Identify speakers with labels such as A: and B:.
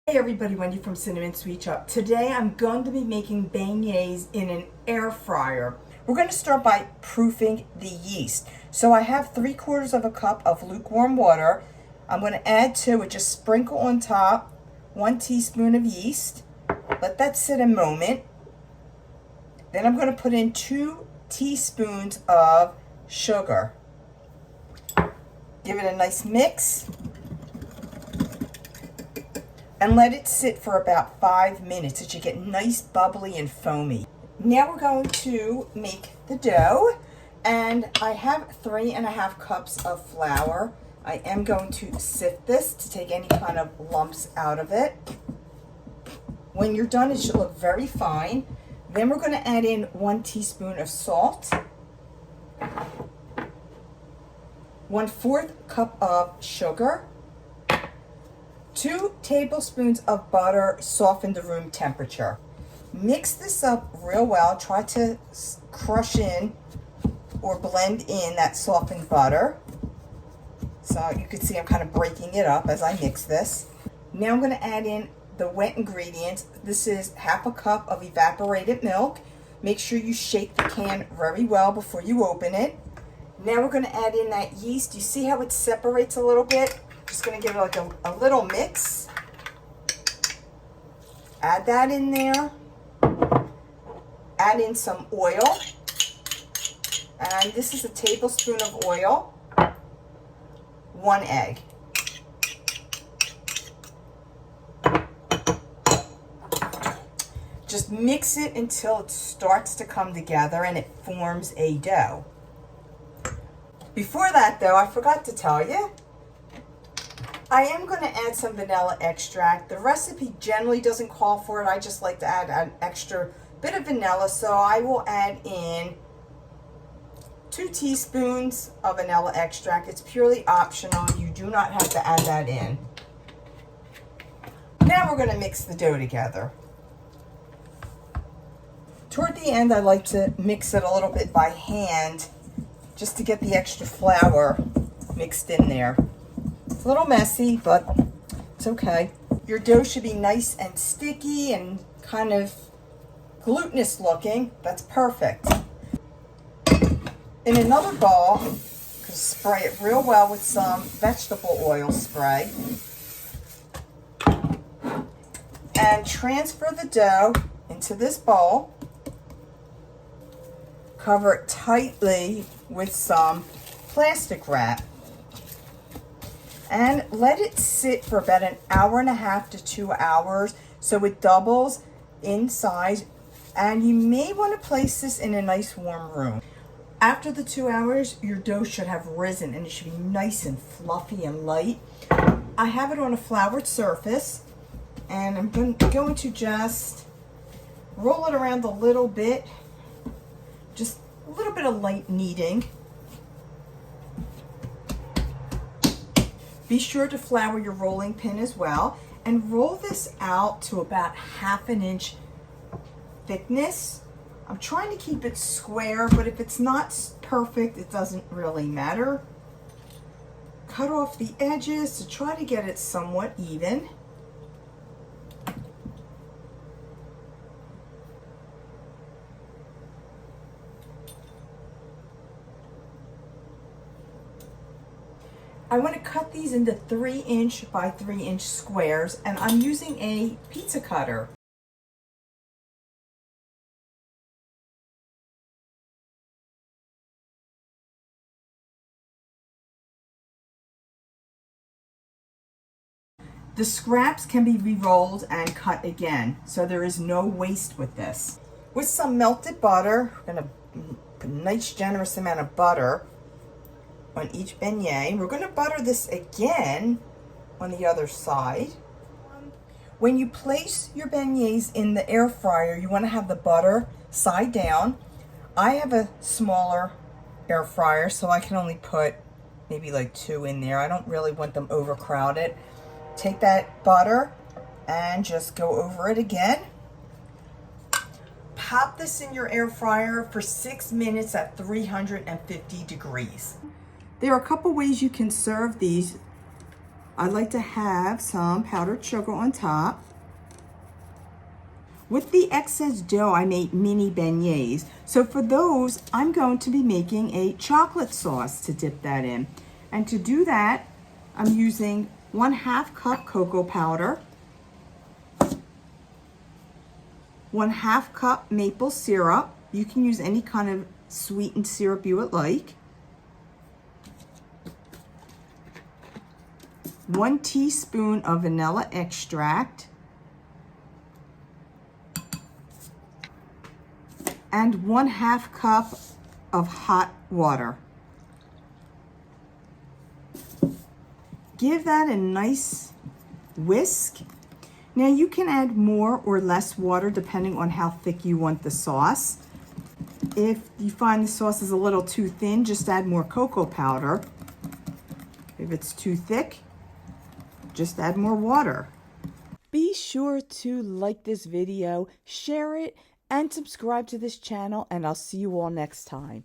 A: Hey everybody, Wendy from Cinnamon Sweet Shop. Today I'm going to be making beignets in an air fryer. We're going to start by proofing the yeast. So I have 3/4 of a cup of lukewarm water. I'm going to add to it, just sprinkle on top, 1 teaspoon of yeast. Let that sit a moment. Then I'm going to put in 2 teaspoons of sugar. Give it a nice mix. And let it sit for about 5 minutes. It should get nice, bubbly, and foamy. Now we're going to make the dough. And I have 3½ cups of flour. I am going to sift this to take any kind of lumps out of it. When you're done, it should look very fine. Then we're going to add in 1 teaspoon of salt. 1/4 cup of sugar. 2 tablespoons of butter softened to room temperature. Mix this up real well. Try to crush in or blend in that softened butter. So you can see I'm kind of breaking it up as I mix this. Now I'm going to add in the wet ingredients. This is 1/2 cup of evaporated milk. Make sure you shake the can very well before you open it. Now we're going to add in that yeast. You see how it separates a little bit? Just going to give it like a little mix. Add that in there. Add in some oil. And this is a tablespoon of oil. 1 egg. Just mix it until it starts to come together and it forms a dough. Before that though, I forgot to tell you, I am going to add some vanilla extract. The recipe generally doesn't call for it. I just like to add an extra bit of vanilla, so I will add in 2 teaspoons of vanilla extract. It's purely optional. You do not have to add that in. Now we're going to mix the dough together. Toward the end, I like to mix it a little bit by hand just to get the extra flour mixed in there. It's a little messy, but it's okay. Your dough should be nice and sticky and kind of glutinous looking. That's perfect. In another bowl, spray it real well with some vegetable oil spray. And transfer the dough into this bowl. Cover it tightly with some plastic wrap. And let it sit for about 1.5 to 2 hours so it doubles in size. And you may want to place this in a nice warm room. After the 2 hours, your dough should have risen and it should be nice and fluffy and light. I have it on a floured surface and I'm going to just roll it around a little bit. Just a little bit of light kneading. Be sure to flour your rolling pin as well and roll this out to about 1/2 inch thickness. I'm trying to keep it square, but if it's not perfect, it doesn't really matter. Cut off the edges to try to get it somewhat even. I want to cut these into 3-inch by 3-inch squares, and I'm using a pizza cutter. The scraps can be re-rolled and cut again, so there is no waste with this. With some melted butter, we're going to put a nice generous amount of butter on each beignet. We're going to butter this again on the other side. When you place your beignets in the air fryer, you want to have the butter side down. I have a smaller air fryer, so I can only put maybe like 2 in there. I don't really want them overcrowded. Take that butter and just go over it again. Pop this in your air fryer for 6 minutes at 350 degrees. There are a couple ways you can serve these. I like to have some powdered sugar on top. With the excess dough, I made mini beignets. So for those, I'm going to be making a chocolate sauce to dip that in. And to do that, I'm using 1/2 cup cocoa powder, 1/2 cup maple syrup. You can use any kind of sweetened syrup you would like. 1 teaspoon of vanilla extract. And 1/2 cup of hot water. Give that a nice whisk. Now you can add more or less water depending on how thick you want the sauce. If you find the sauce is a little too thin, just add more cocoa powder. If it's too thick, just add more water. Be sure to like this video, share it, and subscribe to this channel, and I'll see you all next time.